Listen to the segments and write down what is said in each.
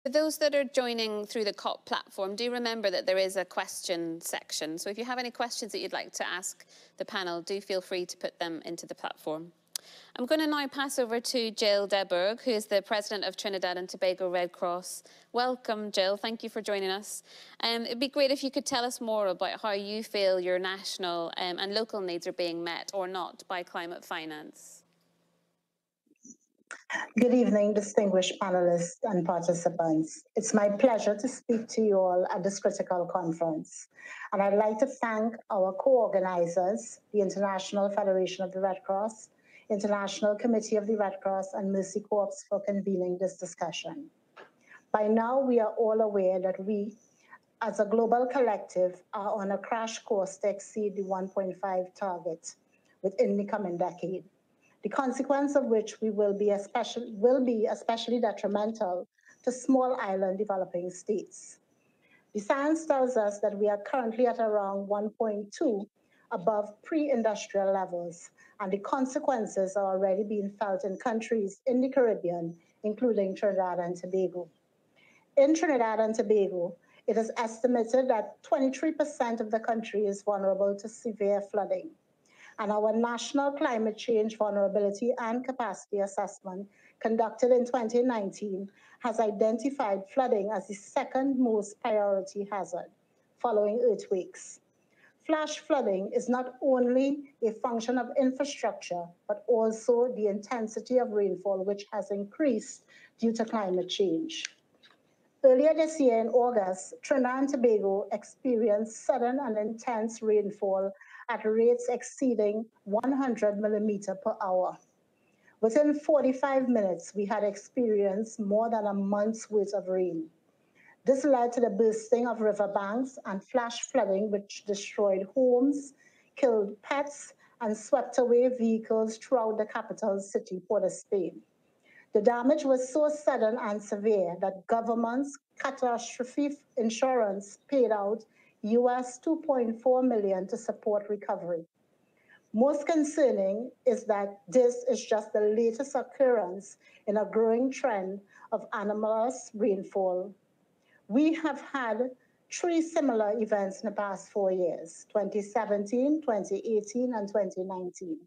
For those that are joining through the COP platform, do remember that there is a question section. So if you have any questions that you'd like to ask the panel, do feel free to put them into the platform. I'm going to now pass over to Jill Deberg, who is the President of Trinidad and Tobago Red Cross. Welcome, Jill. Thank you for joining us. It'd be great if you could tell us more about how you feel your national and local needs are being met or not by climate finance. Good evening, distinguished panelists and participants. It's my pleasure to speak to you all at this critical conference. And I'd like to thank our co-organizers, the International Federation of the Red Cross, International Committee of the Red Cross, and Mercy Corps for convening this discussion. By now, we are all aware that we, as a global collective, are on a crash course to exceed the 1.5 target within the coming decade, the consequence of which will be especially detrimental to small island developing states. The science tells us that we are currently at around 1.2 above pre-industrial levels, and the consequences are already being felt in countries in the Caribbean, including Trinidad and Tobago. In Trinidad and Tobago, it is estimated that 23% of the country is vulnerable to severe flooding. And our National Climate Change Vulnerability and Capacity Assessment, conducted in 2019, has identified flooding as the second most priority hazard, following earthquakes. Flash flooding is not only a function of infrastructure, but also the intensity of rainfall, which has increased due to climate change. Earlier this year in August, Trinidad and Tobago experienced sudden and intense rainfall at rates exceeding 100 millimeters per hour. Within 45 minutes, we had experienced more than a month's worth of rain. This led to the bursting of riverbanks and flash flooding, which destroyed homes, killed pets, and swept away vehicles throughout the capital city, Port of Spain. The damage was so sudden and severe that government's catastrophe insurance paid out US $2.4 million to support recovery. Most concerning is that this is just the latest occurrence in a growing trend of anomalous rainfall. We have had 3 similar events in the past 4 years, 2017, 2018, and 2019.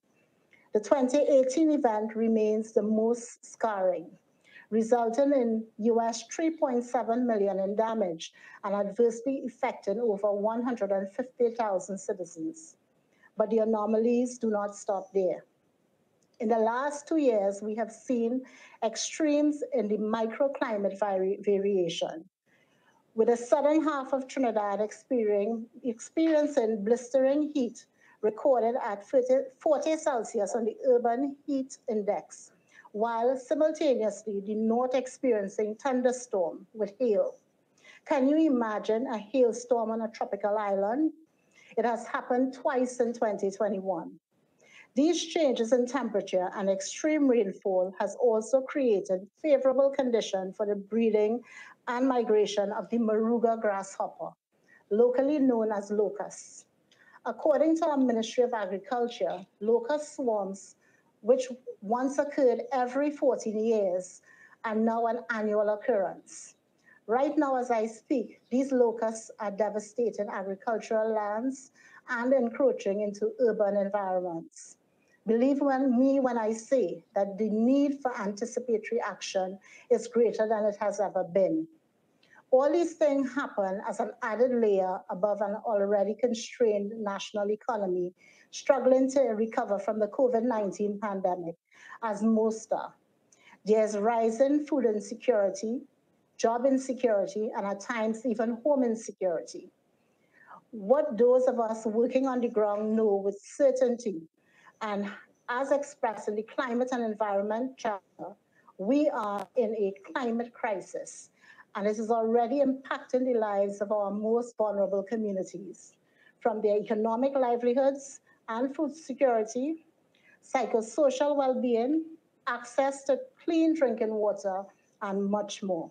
The 2018 event remains the most scarring, resulting in US $3.7 million in damage and adversely affecting over 150,000 citizens. But the anomalies do not stop there. In the last 2 years, we have seen extremes in the microclimate variation, with the southern half of Trinidad experiencing blistering heat recorded at 40 Celsius on the urban heat index, while simultaneously the north experiencing thunderstorm with hail. Can you imagine a hailstorm on a tropical island? It has happened twice in 2021. These changes in temperature and extreme rainfall has also created favorable conditions for the breeding and migration of the Maruga grasshopper, locally known as locusts. According to our Ministry of Agriculture, locust swarms, which once occurred every 14 years, are now an annual occurrence. Right now, as I speak, these locusts are devastating agricultural lands and encroaching into urban environments. Believe me when I say that the need for anticipatory action is greater than it has ever been. All these things happen as an added layer above an already constrained national economy, struggling to recover from the COVID-19 pandemic, as most are. There's rising food insecurity, job insecurity, and at times even home insecurity. What those of us working on the ground know with certainty, and as expressed in the Climate and Environment Charter, we are in a climate crisis, and it is already impacting the lives of our most vulnerable communities, from their economic livelihoods and food security, psychosocial well-being, access to clean drinking water, and much more.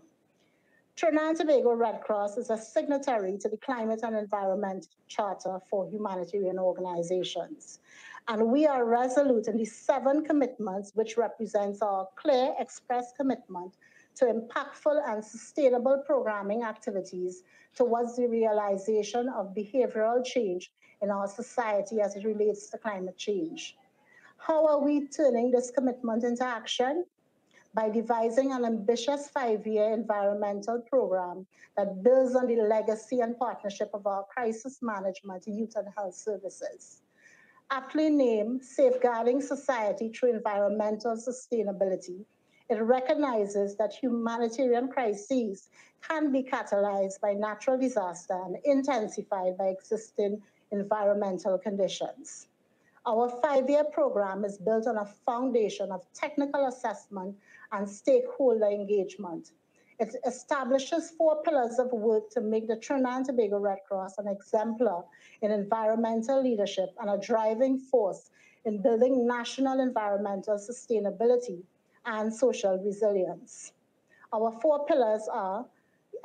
Trinidad and Tobago Red Cross is a signatory to the Climate and Environment Charter for humanitarian organizations. And we are resolute in the 7 commitments, which represents our clear express commitment to impactful and sustainable programming activities towards the realization of behavioral change in our society as it relates to climate change. How are we turning this commitment into action? By devising an ambitious 5-year environmental program that builds on the legacy and partnership of our crisis management, youth and health services. Aptly named Safeguarding Society Through Environmental Sustainability, it recognizes that humanitarian crises can be catalyzed by natural disaster and intensified by existing environmental conditions. Our 5-year program is built on a foundation of technical assessment and stakeholder engagement. It establishes 4 pillars of work to make the Trinidad and Tobago Red Cross an exemplar in environmental leadership and a driving force in building national environmental sustainability and social resilience. Our 4 pillars are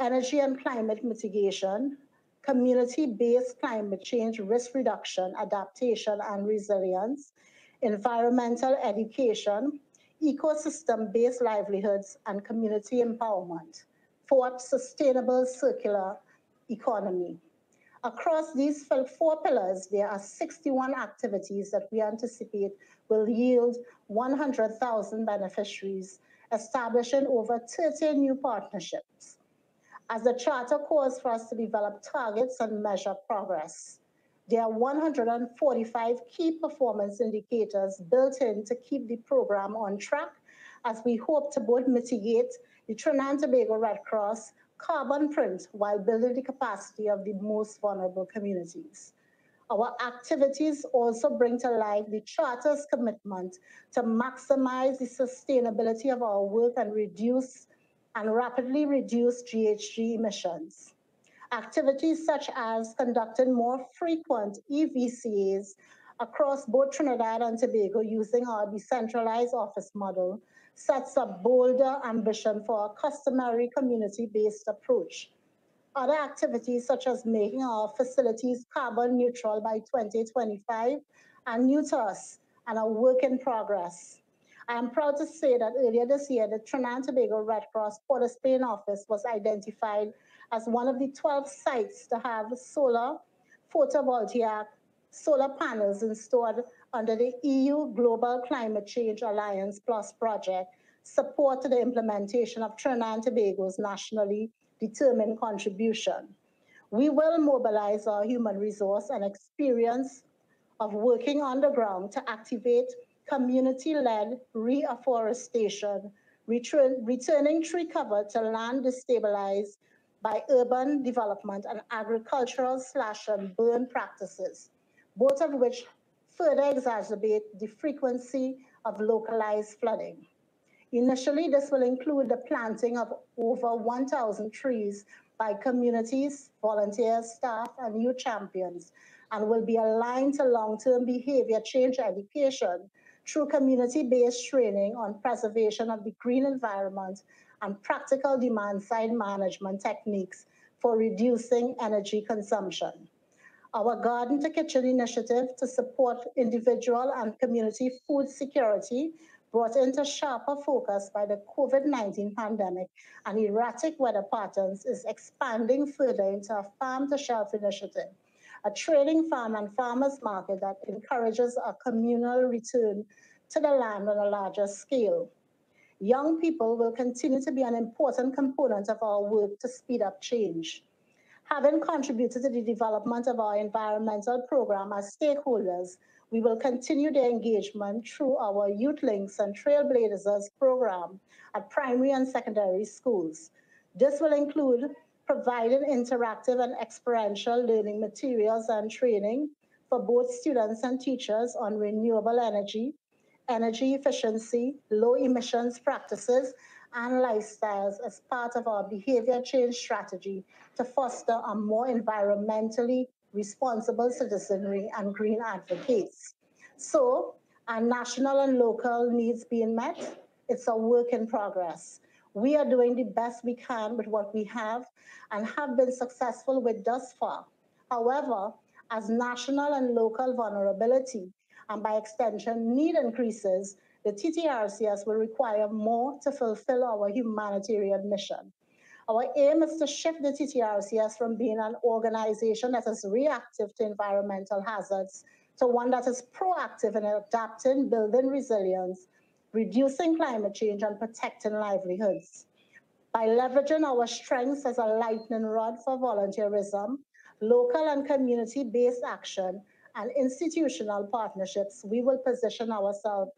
energy and climate mitigation, community-based climate change risk reduction, adaptation and resilience, environmental education, ecosystem-based livelihoods, and community empowerment. 4th, sustainable circular economy. Across these 4 pillars, there are 61 activities that we anticipate will yield 100,000 beneficiaries, establishing over 30 new partnerships. As the Charter calls for us to develop targets and measure progress, there are 145 key performance indicators built in to keep the program on track as we hope to both mitigate the Trinidad and Tobago Red Cross carbon print while building the capacity of the most vulnerable communities. Our activities also bring to life the Charter's commitment to maximize the sustainability of our work and rapidly reduce GHG emissions. Activities such as conducting more frequent EVCAs across both Trinidad and Tobago using our decentralized office model sets a bolder ambition for a customary community-based approach. Other activities such as making our facilities carbon neutral by 2025 are new to us and a work in progress. I am proud to say that earlier this year, the Trinidad and Tobago Red Cross Port of Spain office was identified as one of the 12 sites to have solar photovoltaic solar panels installed under the EU Global Climate Change Alliance Plus project, support to the implementation of Trinidad and Tobago's nationally determined contribution. We will mobilize our human resource and experience of working on the ground to activate community-led reforestation, returning tree cover to land destabilized by urban development and agricultural slash and burn practices, both of which further exacerbate the frequency of localized flooding. Initially, this will include the planting of over 1,000 trees by communities, volunteers, staff, and youth champions, and will be aligned to long-term behavior change education through community-based training on preservation of the green environment and practical demand-side management techniques for reducing energy consumption. Our Garden to Kitchen initiative to support individual and community food security brought into sharper focus by the COVID-19 pandemic and erratic weather patterns is expanding further into a farm-to-shelf initiative, a trading farm and farmers market that encourages a communal return to the land on a larger scale. Young people will continue to be an important component of our work to speed up change. Having contributed to the development of our environmental program as stakeholders, we will continue the engagement through our Youth Links and Trailblazers program at primary and secondary schools. This will include providing interactive and experiential learning materials and training for both students and teachers on renewable energy, energy efficiency, low emissions practices, and lifestyles as part of our behavior change strategy to foster a more environmentally responsible citizenry and green advocates. So, our national and local needs being met, it's a work in progress. We are doing the best we can with what we have and have been successful with thus far. However, as national and local vulnerability and by extension need increases, the TTRCS will require more to fulfill our humanitarian mission. Our aim is to shift the TTRCS from being an organization that is reactive to environmental hazards to one that is proactive in adapting, building resilience, reducing climate change, and protecting livelihoods. By leveraging our strengths as a lightning rod for volunteerism, local and community-based action, and institutional partnerships, we will position ourselves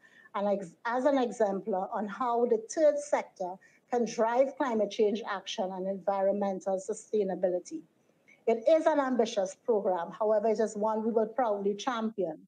as an exemplar on how the third sector can drive climate change action and environmental sustainability. It is an ambitious program, however, it is one we will proudly champion.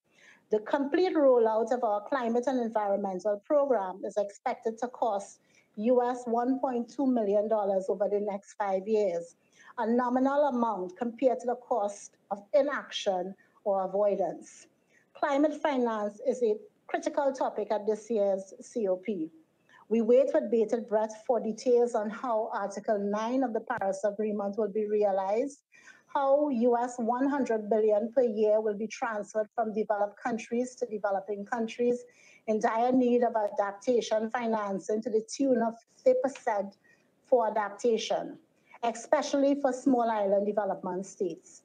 The complete rollout of our climate and environmental program is expected to cost US $1.2 million over the next 5 years, a nominal amount compared to the cost of inaction or avoidance. Climate finance is a critical topic at this year's COP. We wait with bated breath for details on how Article 9 of the Paris Agreement will be realized, how US $100 billion per year will be transferred from developed countries to developing countries in dire need of adaptation financing to the tune of 50% for adaptation, especially for small island development states.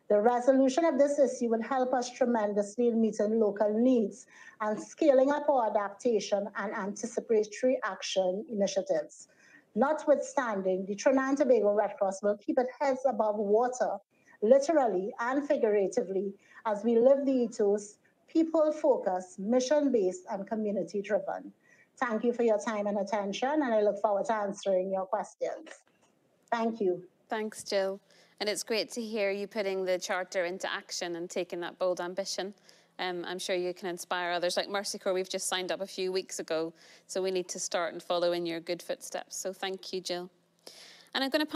The resolution of this issue would help us tremendously in meeting local needs and scaling up our adaptation and anticipatory action initiatives. Notwithstanding, the Trinidad and Tobago Red Cross will keep its heads above water, literally and figuratively, as we live the ethos, people-focused, mission-based, and community-driven. Thank you for your time and attention, and I look forward to answering your questions. Thank you. Thanks, Jill. And it's great to hear you putting the Charter into action and taking that bold ambition. I'm sure you can inspire others. Like Mercy Corps, we've just signed up a few weeks ago, so we need to start and follow in your good footsteps. So thank you, Jill. And I'm going to